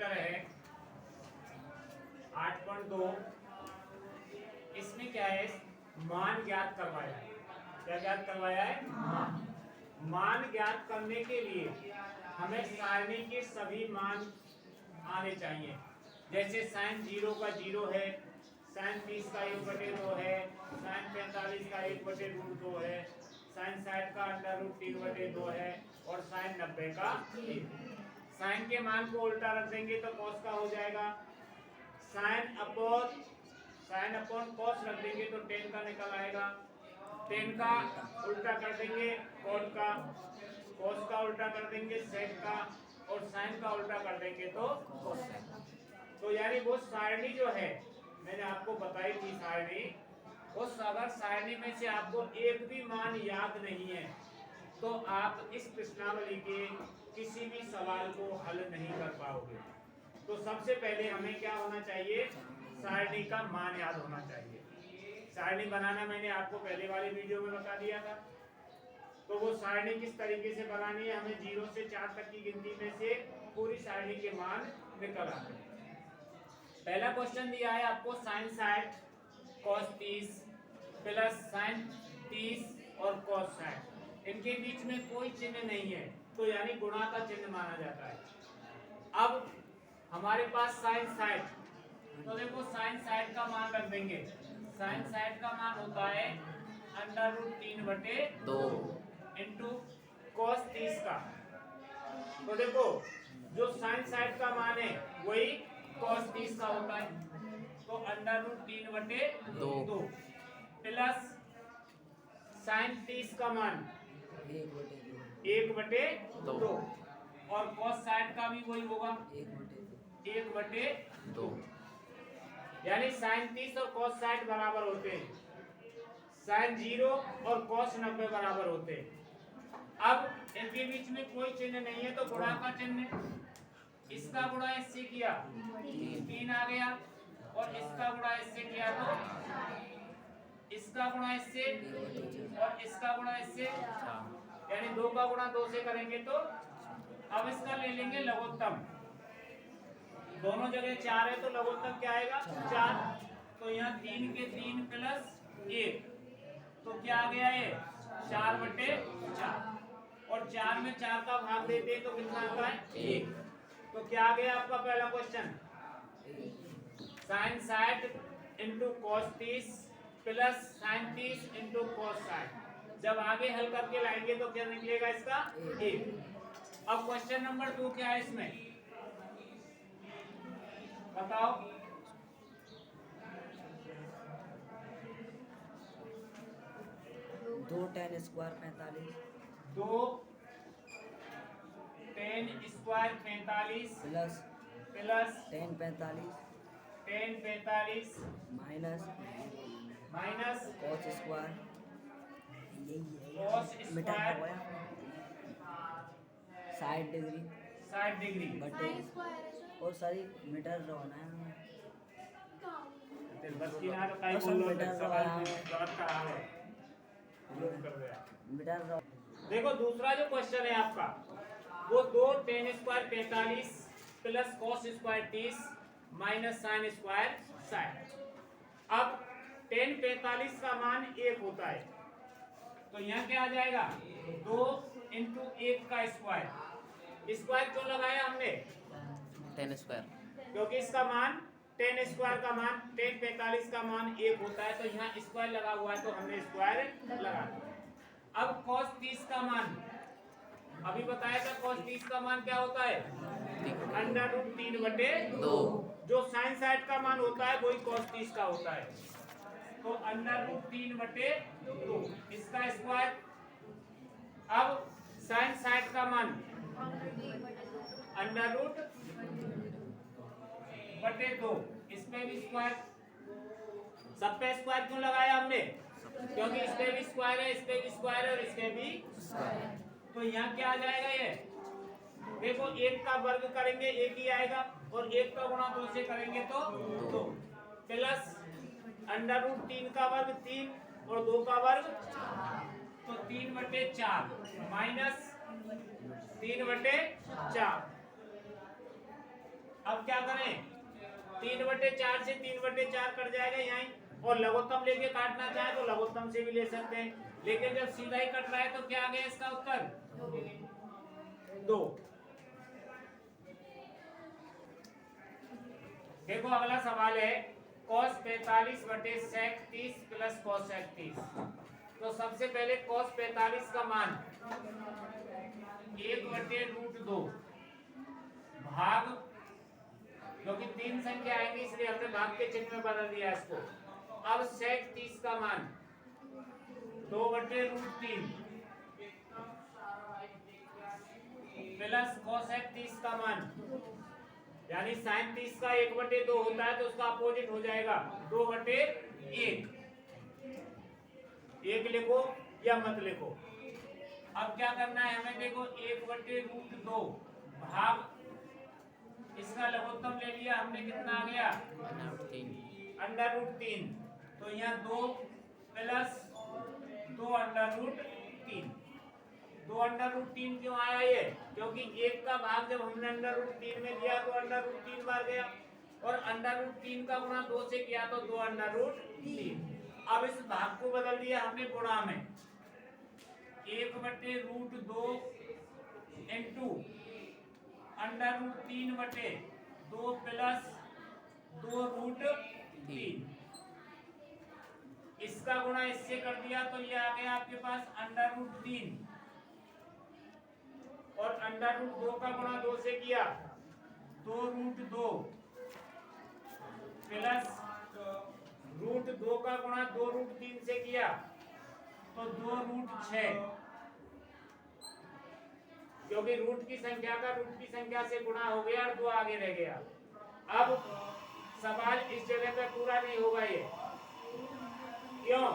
Centimetre है 8.2। इसमें क्या है, मान ज्ञात करवाया है। क्या ज्ञात करवाया है? मान ज्ञात करने के लिए हमें सारणी के सभी मान आने चाहिए। जैसे साइन 0 का 0 है, साइन 30 का 1/2 है, साइन 45 का 1/√2 है, साइन 60 का √3/2 है और साइन 90 का 1। साइन के मान को उल्टा रख देंगे तो कॉस का हो जाएगा। साइन अपॉन कॉस रख देंगे तो टेन का निकल आएगा। टेन का उल्टा कर देंगे कॉट का, कॉस का उल्टा कर देंगे सेक का और साइन का उल्टा कर देंगे तो कोसेक। तो यानी वो सारणी जो है मैंने आपको बताई थी सारणी, उस अगर सारणी में से आपको एक भी मान याद नहीं है तो आप इस प्रश्नावली के किसी भी सवाल को हल नहीं कर पाओगे। तो सबसे पहले हमें क्या होना चाहिए, सारणी का मान याद होना चाहिए। सारणी बनाना मैंने आपको पहले वाले वीडियो में बता दिया था। तो वो सारणी किस तरीके से बनानी है, हमें 0 से 4 तक की गिनती में से पूरी सारणी के मान निकल आते हैं। पहला क्वेश्चन दिया है आपको साइन 60 कॉस 30 प्लस साइन 30 और कॉस 60। इनके बीच में कोई चिन्ह नहीं है तो यानी गुणा का चिन्ह माना जाता है। अब हमारे पास साइन 60, तो देखो साइन 60 का मान रख देंगे। साइन 60 का मान होता है √3/2 इंटू कॉस 30 का। तो देखो जो साइन 60 का मान है वही कॉस 30 का होता है, तो √3/2 प्लस साइन 30 का मान 1/2 और कॉस 60 का भी वही होगा 1/2। यानी साइन 30 और कॉस 60 बराबर होते हैं, साइन 0 और कॉस 90 बराबर होते हैं। अब इनके बीच में कोई चिन्ह नहीं है तो गुणा का चिन्ह, इसका गुणा इससे किया 3 आ गया और इसका गुणा इससे किया तो इसका गुणा इससे और इसका गुणा इससे, यानी 2 का गुणा 2 से करेंगे तो अब इसका ले लेंगे लघुत्तम। दोनों जगह 4 है तो लघुत्तम क्या आएगा 4। तो यहाँ 3 के 3 प्लस 1 तो क्या आ गया ये 4/4 और 4 में 4 का भाग देते हैं तो कितना आता है 1। तो क्या आ गया आपका पहला question, sine 60 into cos 30 plus sine 30 into cos 60। जब आगे हल करके लाएंगे तो क्या निकलेगा इसका 1। अब क्वेश्चन नंबर 2 क्या है इसमें बताओ। 2 tan square 45 2 tan square 45 plus tan 45 minus cos square metre square हो गया 60 डिग्री बटे और सारी मीटर होना है बस की ना तो काई बोल लो सवाल गलत करा है कर दिया। मीटर देखो दूसरा जो क्वेश्चन है आपका वो 2 tan square 45 plus cos square 30 minus sine square 60। अब tan 45 का मान 1 होता है तो यहाँ क्या आ जाएगा 2 इंटू 1 का स्क्वायर। स्क्वायर क्यों लगाया हमने, tan स्क्वायर क्योंकि इसका मान tan स्क्वायर का मान tan 45 का मान 1 होता है तो यहाँ स्क्वायर लगा हुआ है तो हमने स्क्वायर लगा दिया। अब cos 30 का मान अभी बताया था, cos 30 का मान क्या होता है √3/2। जो sin 60 का मान होता है वही cos 30 का होता है तो √3/2 इसका स्क्वायर। अब sin 60 का मान √2 इसमें भी स्क्वायर। सब पे स्क्वायर क्यों लगाया हमने, क्योंकि इसमें भी स्क्वायर है, इसमें भी स्क्वायर है और इसमें भी स्क्वायर। तो यहाँ क्या आ जाएगा ये देखो 1 का वर्ग करेंगे 1 ही आएगा और 1 का गुणा 2 से करेंगे तो 2 प्लस √3 का वर्ग 3 और 2 का वर्ग तो 3/4 माइनस 3/4। अब क्या करें, 3/4 से 3/4 कट जाएगा यहाँ, और लघुत्तम लेके काटना चाहे तो लघुत्तम से भी ले सकते हैं, लेकिन जब सीधा ही कट रहा है तो क्या आ गया इसका उत्तर 2। देखो अगला सवाल है cos 45/sec 30 plus cos sec 30। तो सबसे पहले cos 45 का मान 1/√2 भाग, क्योंकि 3 संख्या आएंगी इसलिए हमने भाग के चिन्ह में बदल दिया इसको। अब sec 30 का मान 2/√3 प्लस cos sec 30 का मान, यानी sin 30 का 1/2 होता है तो उसका अपोजिट हो जाएगा 2/1। एक लिखो या मत लिखो। अब क्या करना है हमें, देखो 1/√2 भाग, इसका लघुत्तम ले लिया हमने, कितना आ गया √3। तो यहाँ 2 प्लस 2√3। 2√3 क्यों आया ये, क्योंकि 1 का भाग जब हमने √3 में दिया तो √3 बार गया, और √3 का गुणा 2 से किया तो 2√3। अब इस भाग को बदल दिया हमने गुणा में, 1/√2 इंटू √3/2 प्लस 2√3। इसका गुणा इससे कर दिया तो ये आ गया आपके पास √3, और √2 का गुणा 2 से किया 2√2 प्लस √2 का गुणा 2√3 से किया तो 2√6, क्योंकि रूट की संख्या का रूट की संख्या से गुणा हो गया और 2 आगे रह गया। अब सवाल इस जगह पे पूरा नहीं होगा ये, क्यों,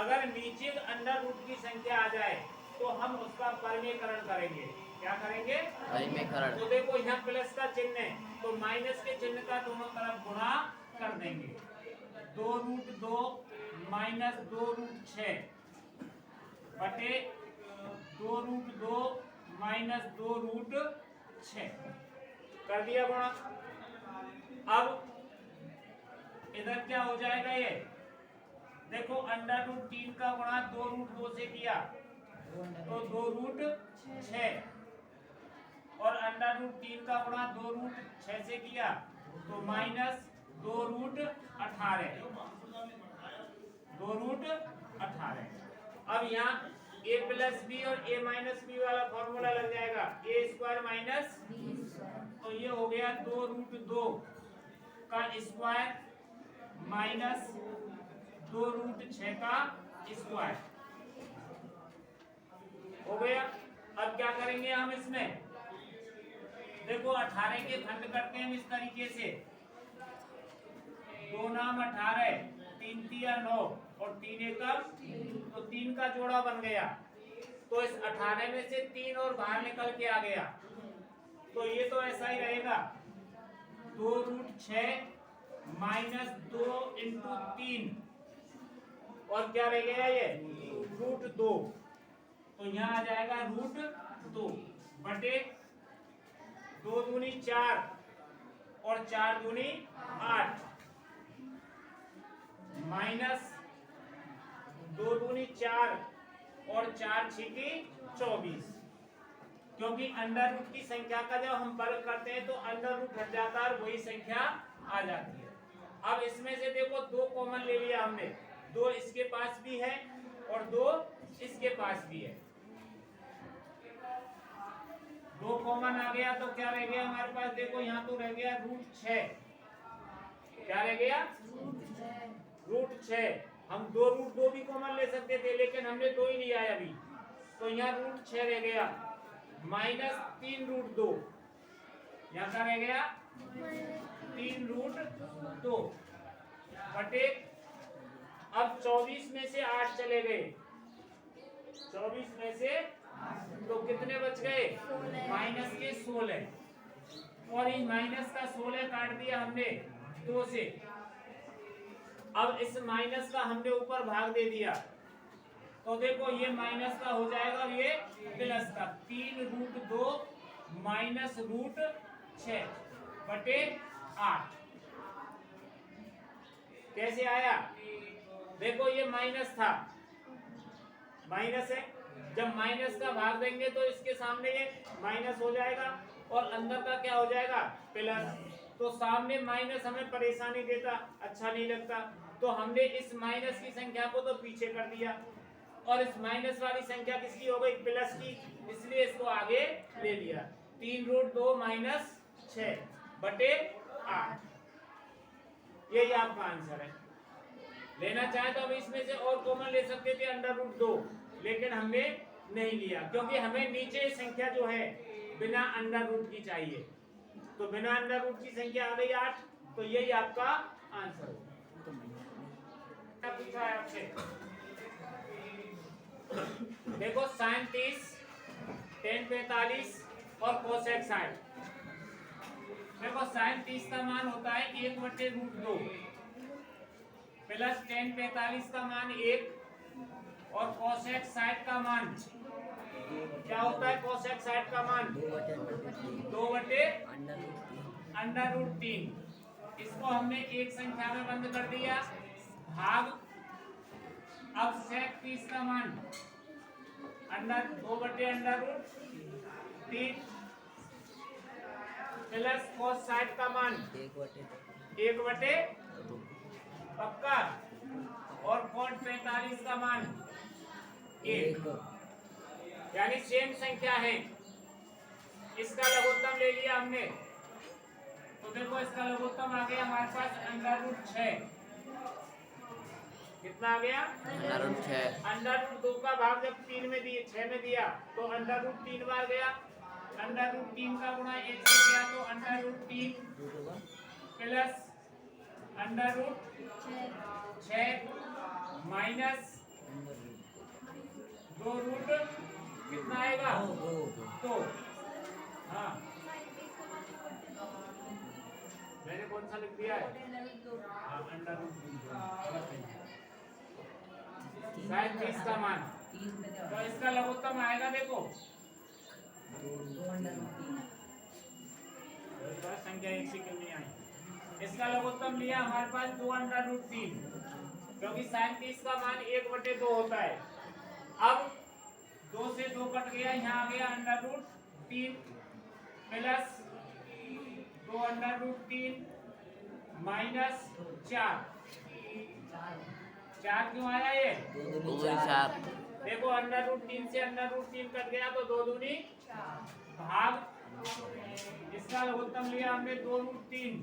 अगर नीचे अंडर रूट की संख्या आ जाए तो हम उसका परिमेयकरण करेंगे। क्या करेंगे, परिमेयकरण। तो देखो यहाँ प्लस का चिन्ह है तो माइनस के चिन्ह का दोनों तरफ गुणा कर देंगे, 2√2 माइनस 2√6 बटे 2√2 माइनस 2√6 कर दिया गुणा। अब इधर क्या हो जाएगा, ये देखो √3 का गुणा 2√2 से किया तो 2√6, और √3 का गुणा 2√6 से किया तो माइनस 2√18। अब यहाँ a प्लस बी और a माइनस बी वाला फॉर्मूला लग जाएगा, a² माइनस, तो ये हो गया 2√2 का स्क्वायर माइनस 2√6 का स्क्वायर हो गया। अब क्या करेंगे हम इसमें, देखो 18 के खंड करते हैं इस तरीके से, 2 नाम 18, 3 तिया 9 और 3 एकम, तो 3 का जोड़ा बन गया। तो इस 18 में से 3 और बाहर निकल के आ गया, तो ये तो ऐसा ही रहेगा 2√6 माइनस 2 इंटू 3, और क्या रह गया ये √2, तो यहाँ आ जाएगा √2 बटे 2 दूनी 4 और 4 दूनी 8 माइनस 2 दूनी 4 और 4 छिकी 24, क्योंकि अंडर रूट की संख्या का जब हम वर्ग करते हैं तो अंडर रूट हट जाता है और वही संख्या आ जाती है। अब इसमें से देखो 2 कॉमन ले लिया हमने, 2 इसके पास भी है और 2 इसके पास भी है, 2 कॉमन आ गया तो क्या रह गया हमारे पास, देखो यहाँ तो रह गया √6, क्या रह गया √6। हम 2√2 भी कॉमन ले सकते थे लेकिन हमने 2 ही लिया है अभी, तो यहाँ √6 रह गया माइनस 3√2, यहाँ का रह गया 3√2 बटे, अब 24 में से 8 चले गए, 24 में से तो कितने बच गए, माइनस के 16, और इन माइनस का 16 काट दिया हमने 2 से। अब इस माइनस का हमने ऊपर भाग दे दिया तो देखो ये माइनस का हो जाएगा और ये प्लस का, 3√2 माइनस √6 बटे 8। कैसे आया? देखो ये माइनस था, माइनस है, जब माइनस का भाग देंगे तो इसके सामने ये माइनस हो जाएगा और अंदर का क्या हो जाएगा? प्लस। तो सामने माइनस हमें परेशानी देता, अच्छा नहीं लगता, तो हमने इस माइनस की संख्या को तो पीछे कर दिया और इस माइनस वाली संख्या किसकी हो गई? प्लस की, इसलिए इसको आगे ले लिया। 3√2 माइनस 6 बटे 8, यही आपका आंसर है। लेना चाहे तो हम इसमें से और कॉमन ले सकते थे √2, लेकिन हमने नहीं लिया क्योंकि हमें नीचे संख्या जो है बिना √ की चाहिए। तो बिना √ की संख्या आ गई 8, तो यही आपका आंसर है। क्या पूछा है आपसे? देखो sin 30, tan 45 और cosec 60। देखो sin 30 का मान होता है 1/√2 प्लस tan 45 का मान 1 और cosec 60 का मान क्या होता है? cosec 60 का मान 2/√3। इसको हमने एक संख्या में बंद कर दिया, भाग। अब sec 30 का मान 2/√3 प्लस cos 60 का मान 1/, पक्का, और cot 45 का मान 1, यानी सेम संख्या है। इसका लघुत्तम ले लिया हमने, तो देखो इसका लघुत्तम आ गया हमारे पास √6। कितना आ गया? √6। √2 का भाग जब 3 में दिए 6 में दिया तो √3 बार गया, √3 का गुणा 1 से किया तो √3 प्लस √6 माइनस 2 कितना आएगा? 2। हाँ, मैंने कौन सा लिख दिया है? sin 30 का मान, तो इसका लघुत्तम आएगा, देखो संख्या एक से क्यों नहीं आई? इसका लघुत्तम लिया हमारे पास 2√3, क्योंकि sin 30 का मान 1/2 होता है। अब 2 से 2 कट गया, यहाँ आ गया √3 प्लस 2√3 माइनस 4। 4 क्यों आया ये? 4। देखो √3 से √3 कट गया तो 2 दूनी भाग, इसका लघुत्तम लिया हमने 2√3,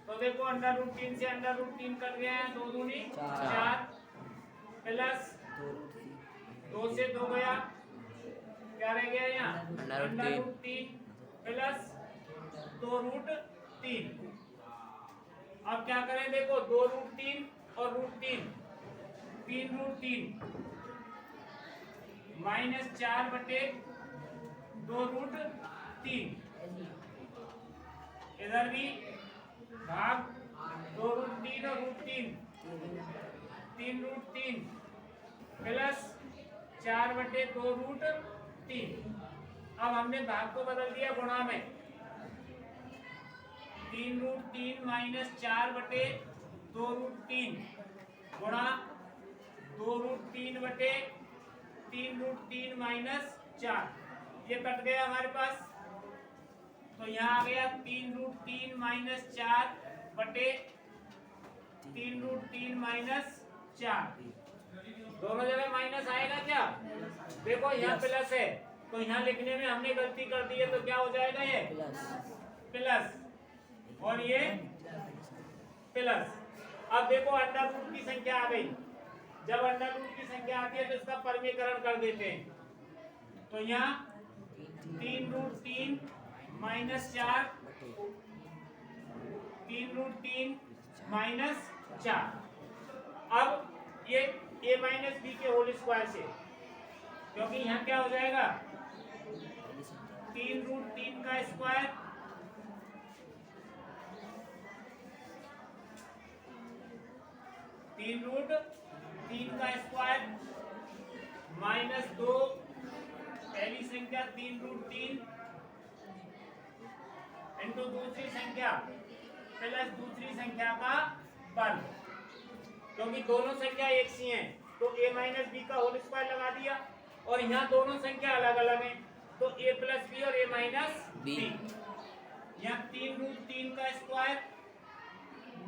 तो देखो √3 से √3 कट गया है, 2 दूनी 4 प्लस 2 से 2 गया, क्या रह गया यहाँ? √3 प्लस 2√3। अब क्या करें? देखो 2√3 और √3, 3√3 माइनस 4/2√3, इधर भी भाग 2√3 और √3, 3√3 प्लस 4/2√3। अब हमने भाग को बदल दिया गुणा में, 3√3 माइनस 4/2√3 गुणा 2√3/3√3 माइनस 4, ये कट गया हमारे पास, तो यहाँ आ गया 3√3 माइनस 4/3√3 माइनस 4। दोनों जगह माइनस आएगा क्या? देखो यहाँ प्लस है, तो यहाँ लिखने में हमने गलती कर दी है, तो क्या हो जाएगा? ये प्लस और ये प्लस। अब देखो √रूट की संख्या आ गई, जब √रूट की संख्या आती है तो इसका परिमीकरण कर देते हैं, तो यहाँ 3√3 माइनस 4, 3√3 माइनस 4। अब ये a माइनस बी के होल स्क्वायर से, क्योंकि यहाँ क्या हो जाएगा? 3√3 का स्क्वायर माइनस 2, पहली संख्या 3√3 इंटू दूसरी संख्या प्लस दूसरी संख्या का वर्ग, क्योंकि दोनों संख्या एक सी हैं तो a माइनस बी का होल स्क्वायर लगा दिया, और यहाँ दोनों संख्या अलग अलग हैं तो a प्लस बी और a माइनस बी। यहाँ 3√3 का स्क्वायर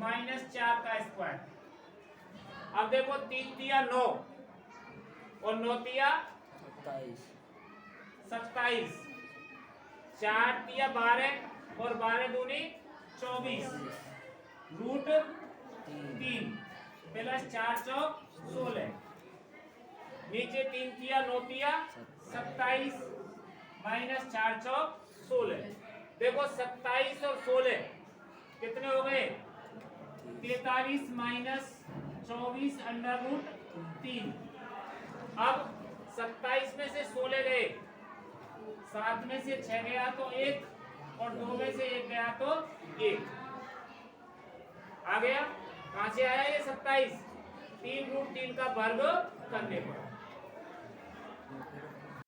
माइनस 4 का स्क्वायर। अब देखो 3 तिया 9 और 9 तिया 27, 4 तिया 12 और 12 दूनी 24, √3 प्लस 4 चौक 16, नीचे 3 तिया 9 तिया 27 माइनस 4 चौक 16। देखो 27 और 16 कितने हो गए? 43 माइनस 24 √3। अब 27 में से 16 गए, 7 में से 6 गया तो 1 और 2 में से 1 गया तो 1 आ गया। कहां से आया ये 27? 3√3 का वर्ग करने पर।